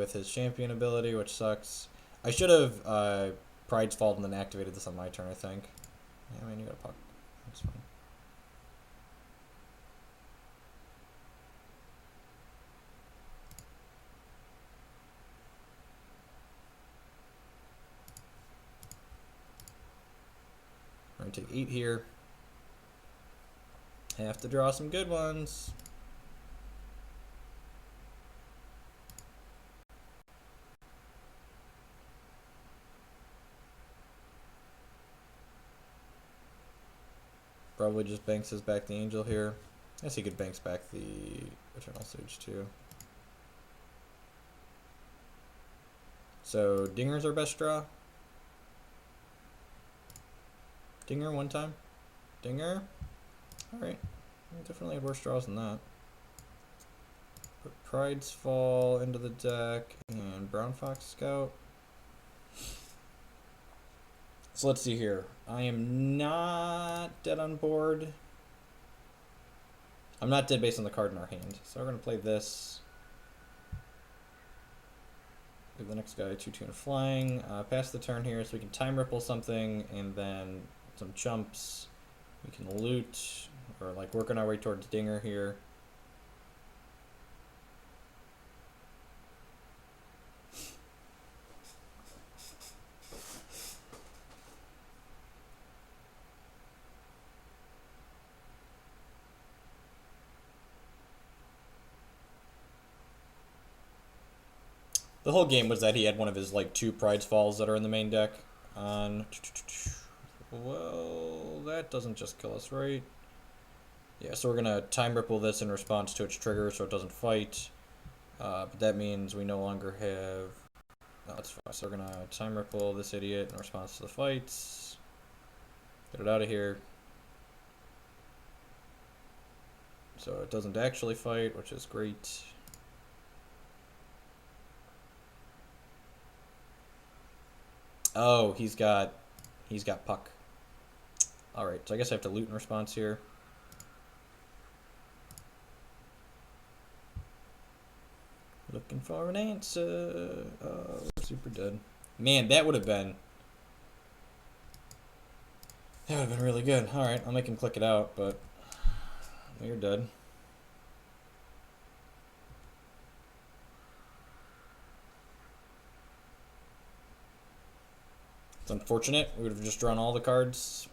with his champion ability, which sucks. I should have Pride's Fall and then activated this on my turn, I think. Yeah, I mean, you got a puck. That's fine. We're going to take 8 here. Have to draw some good ones. Probably just banks us back the Angel here. I guess he could banks back the Eternal Sage too. So Dinger's our best draw. Dinger one time. Dinger. Alright. Definitely had worse draws than that. Put Pride's Fall into the deck and Brown Fox Scout. So let's see here. I am not dead on board. I'm not dead based on the card in our hand. So we're going to play this. Give the next guy 2/2 and flying. Pass the turn here so we can time ripple something and then some chumps. We can loot or like working our way towards Dinger here. The whole game was that he had one of his like 2 Pride's Falls that are in the main deck on. Well, that doesn't just kill us, right? Yeah, so we're gonna time ripple this in response to its trigger so it doesn't fight. But that means we no longer have. No, that's fine. So we're gonna time ripple this idiot in response to the fights. Get it out of here. So it doesn't actually fight, which is great. Oh, he's got puck. Alright, so I guess I have to loot in response here. Looking for an answer. Oh, super dead. Man, that would have been really good. Alright, I'll make him click it out, but you're dead. It's unfortunate. We would have just drawn all the cards.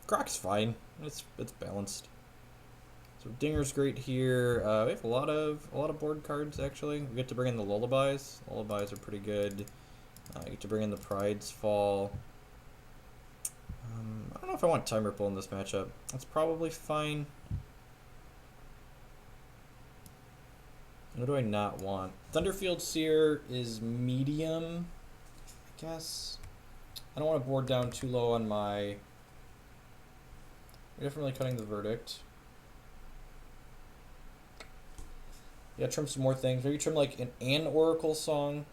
Croc's fine. It's balanced. So Dinger's great here. We have a lot of board cards actually. We get to bring in the Lullabies. Lullabies are pretty good. You get to bring in the Pride's Fall. I don't know if I want Time Ripple in this matchup. That's probably fine. What do I not want? Thunderfield Seer is medium, I guess. I don't want to board down too low on my... We're definitely cutting the Verdict. Yeah, trim some more things. Maybe trim like an Oracle song.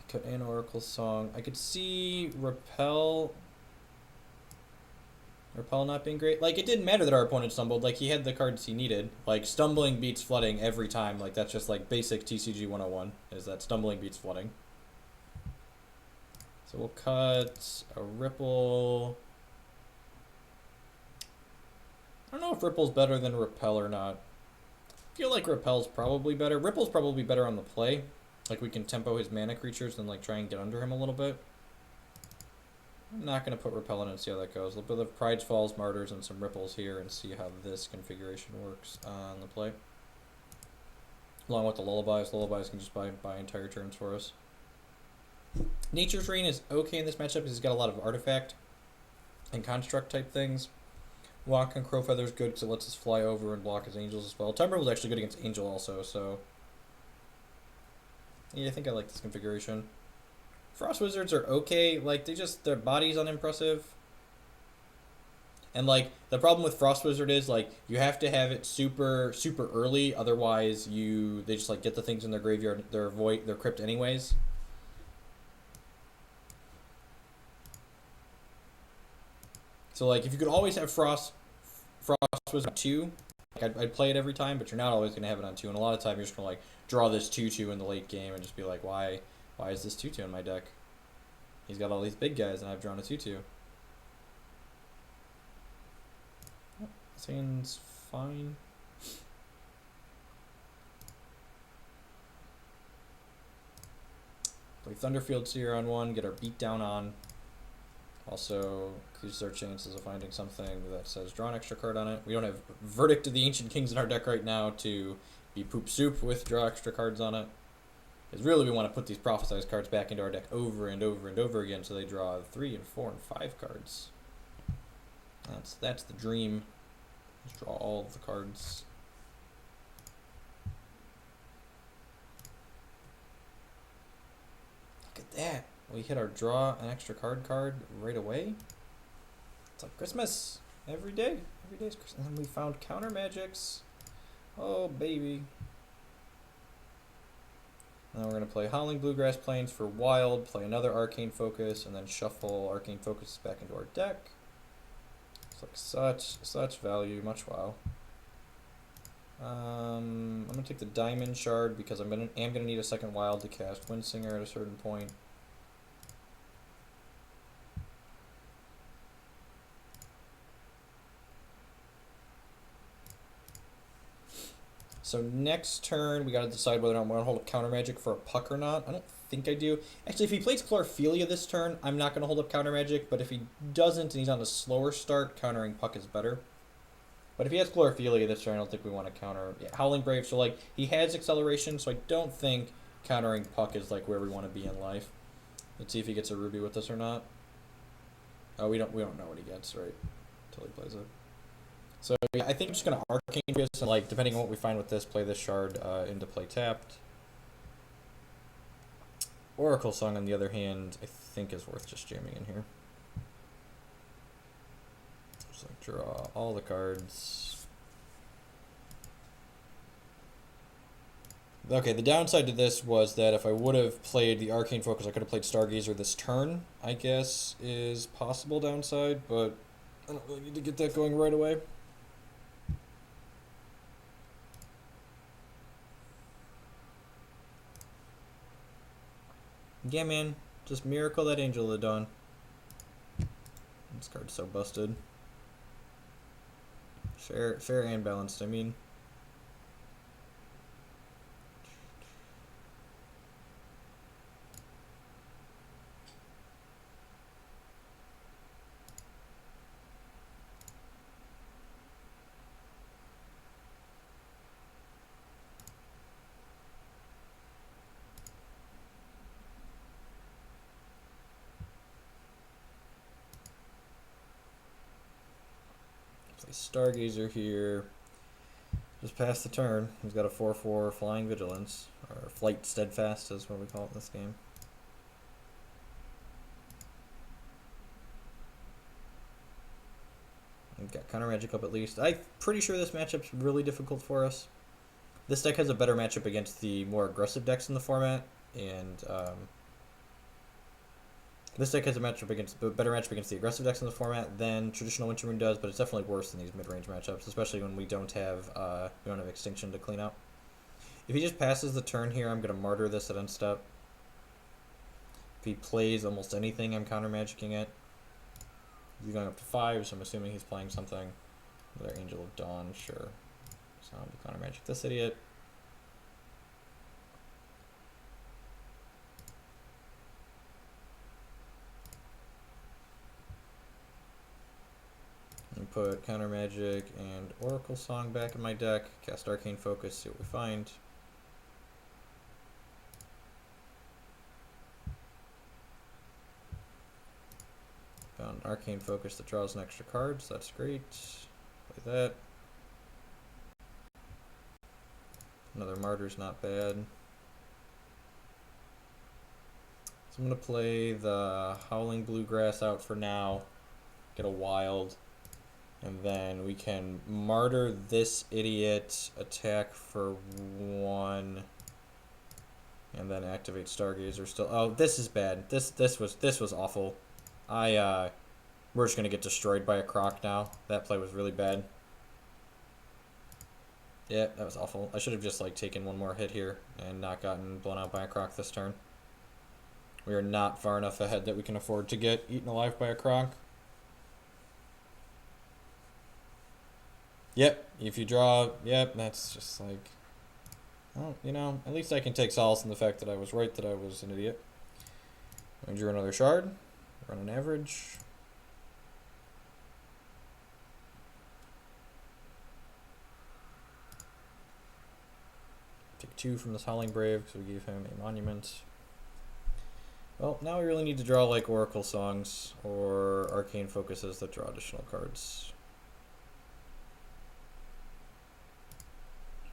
Cut an Oracle song. I could see Repel not being great. Like, it didn't matter that our opponent stumbled. Like, he had the cards he needed. Like, stumbling beats flooding every time. Like, that's just, like, basic TCG 101, is that stumbling beats flooding. So we'll cut a Ripple. I don't know if Ripple's better than Repel or not. I feel like Repel's probably better. Ripple's probably better on the play. Like, we can tempo his mana creatures and, like, try and get under him a little bit. I'm not going to put Repel in and see how that goes. A little bit of Pride's Falls, Martyrs, and some Ripples here and see how this configuration works on the play. Along with the Lullabies. Lullabies can just buy entire turns for us. Nature's Rain is okay in this matchup because he's got a lot of artifact and construct type things. Walk and Crowfeather's good because it lets us fly over and block his angels as well. Time Ripple is actually good against Angel also, so... Yeah, I think I like this configuration. Frost Wizards are okay, like, their body's unimpressive. And, like, the problem with Frost Wizard is, like, you have to have it super, super early, otherwise they just, like, get the things in their graveyard, their crypt anyways. So like if you could always have Frost was on 2, like I'd play it every time, but you're not always gonna have it on 2, and a lot of time you're just gonna like draw this 2/2 in the late game and just be like, why is this 2/2 in my deck? He's got all these big guys and I've drawn a 2/2. This hand's fine. Play Thunderfield Seer on 1, get our beat down on. Also, increases our chances of finding something that says draw an extra card on it. We don't have Verdict of the Ancient Kings in our deck right now to be poop soup with draw extra cards on it. Because really we want to put these prophesized cards back into our deck over and over and over again so they draw 3 and 4 and 5 cards. That's the dream. Just draw all of the cards. Look at that. We hit our draw an extra card right away. It's like Christmas. Every day. Every day is Christmas. And then we found counter magics. Oh, baby. Now we're going to play Howling Bluegrass Plains for Wild, play another Arcane Focus, and then shuffle Arcane Focus back into our deck. It's like such value, much wow. I'm going to take the Diamond Shard because am going to need a second Wild to cast Windsinger at a certain point. So next turn, we got to decide whether or not I want to hold a counter magic for a puck or not. I don't think I do. Actually, if he plays Chlorophilia this turn, I'm not going to hold up counter magic. But if he doesn't and he's on a slower start, countering puck is better. But if he has Chlorophilia this turn, I don't think we want to counter. Yeah, Howling Brave. So like he has acceleration, so I don't think countering puck is like where we want to be in life. Let's see if he gets a Ruby with this or not. Oh, we don't know what he gets, right? Until he plays it. So yeah, I think I'm just gonna Arcane Focus and like depending on what we find with this, play this shard into play tapped. Oracle Song on the other hand, I think is worth just jamming in here. Just like draw all the cards. Okay, the downside to this was that if I would have played the Arcane Focus, I could have played Stargazer this turn, I guess is possible downside, but I don't really need to get that going right away. Yeah, man. Just miracle that Angel of the Dawn. This card's so busted. Fair and balanced, I mean. Play Stargazer here. Just pass the turn. He's got a 4/4 Flying Vigilance, or Flight Steadfast is what we call it in this game. We've got counter magic up at least. I'm pretty sure this matchup's really difficult for us. This deck has a better matchup against the more aggressive decks in the format, and this deck has a better matchup against the aggressive decks in the format than traditional Winter Moon does, but it's definitely worse than these mid-range matchups, especially when we don't have Extinction to clean up. If he just passes the turn here, I'm gonna Martyr this at end step. If he plays almost anything, I'm counter magicking it. He's going up to 5, so I'm assuming he's playing something. Another Angel of Dawn, sure. So I'll counter magic this idiot. And put counter magic and Oracle Song back in my deck. Cast Arcane Focus, see what we find. Found Arcane Focus that draws an extra card, so that's great. Play that. Another Martyr's not bad. So I'm going to play the Howling Bluegrass out for now. Get a Wild. And then we can Martyr this idiot, attack for 1. And then activate Stargazer still. Oh, this is bad. This was awful. We're just going to get destroyed by a Croc now. That play was really bad. Yeah, that was awful. I should have just like taken one more hit here and not gotten blown out by a Croc this turn. We are not far enough ahead that we can afford to get eaten alive by a Croc. Yep, if you draw, yep, that's just like, well, you know, at least I can take solace in the fact that I was right, that I was an idiot. I drew another shard, run an average. Take 2 from this Howling Brave because we gave him a monument. Well, now we really need to draw like Oracle Songs or Arcane Focuses that draw additional cards.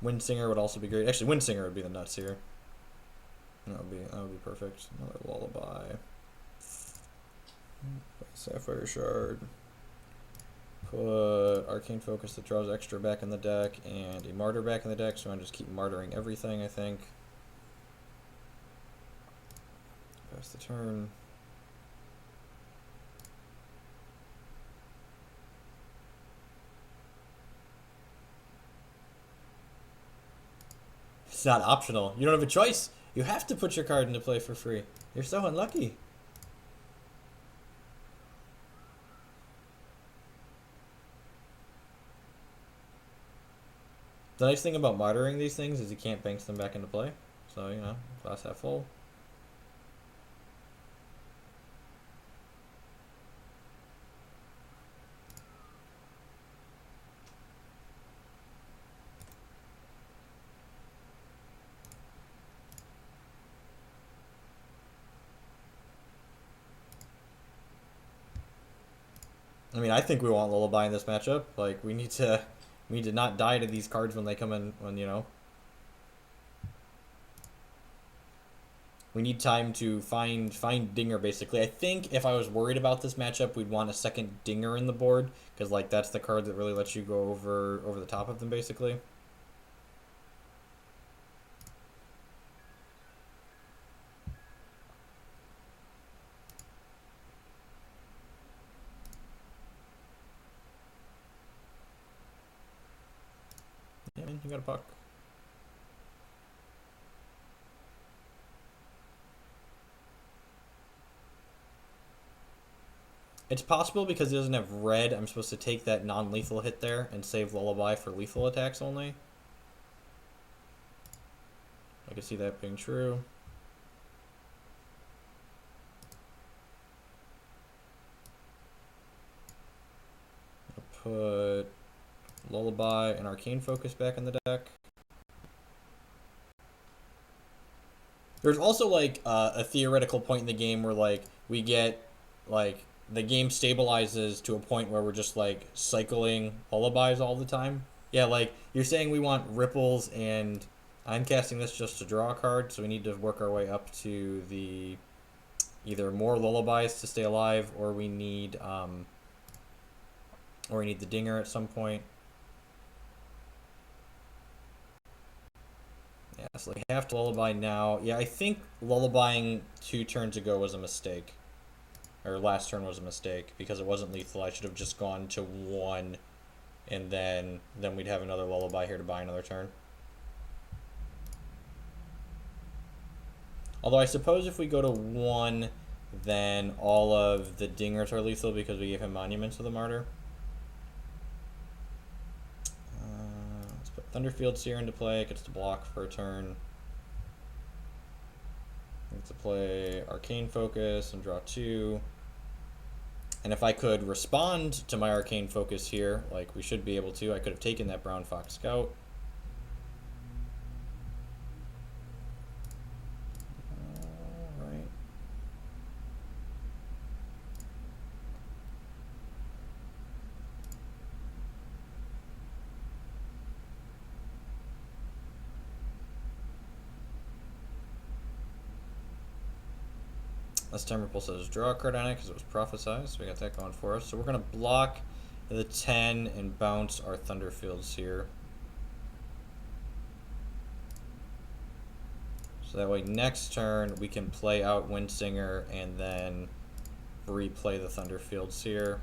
Windsinger would also be great. Actually, Windsinger would be the nuts here. That would be perfect. Another Lullaby. Sapphire Shard. Put Arcane Focus that draws extra back in the deck and a Martyr back in the deck, so I'm just keep martyring everything, I think. Pass the turn. It's not optional. You don't have a choice. You have to put your card into play for free. You're so unlucky. The nice thing about martyring these things is you can't bank them back into play. So, you know, glass half full. I mean, I think we want Lullaby in this matchup. Like, we need to not die to these cards when they come in, when, you know. We need time to find Dinger, basically. I think if I was worried about this matchup, we'd want a second Dinger in the board, because, like, that's the card that really lets you go over the top of them, basically. Yeah, man, you got a puck. It's possible because he doesn't have red, I'm supposed to take that non-lethal hit there and save Lullaby for lethal attacks only. I can see that being true. I'll put Lullaby and Arcane Focus back in the deck. There's also like a theoretical point in the game where like we get like the game stabilizes to a point where we're just like cycling Lullabies all the time. Yeah, like you're saying we want Ripples, and I'm casting this just to draw a card, so we need to work our way up to the either more Lullabies to stay alive, or we need the Dinger at some point. Yeah, so like have to Lullaby now. Yeah, I think Lullabying 2 turns ago was a mistake. Or last turn was a mistake because it wasn't lethal. I should have just gone to 1, and then we'd have another Lullaby here to buy another turn. Although I suppose if we go to 1, then all of the Dingers are lethal because we gave him Monuments with a Martyr. Let's put Thunderfield Seer into play. It gets to block for a turn. Gets to play Arcane Focus and draw 2. And if I could respond to my Arcane Focus here, like we should be able to, I could have taken that Brown Fox Scout. Alright. Last time Ripple says draw a card on it because it was prophesized, so we got that going for us. So we're going to block the 10 and bounce our Thunderfields here. So that way next turn we can play out Windsinger and then replay the Thunderfields here.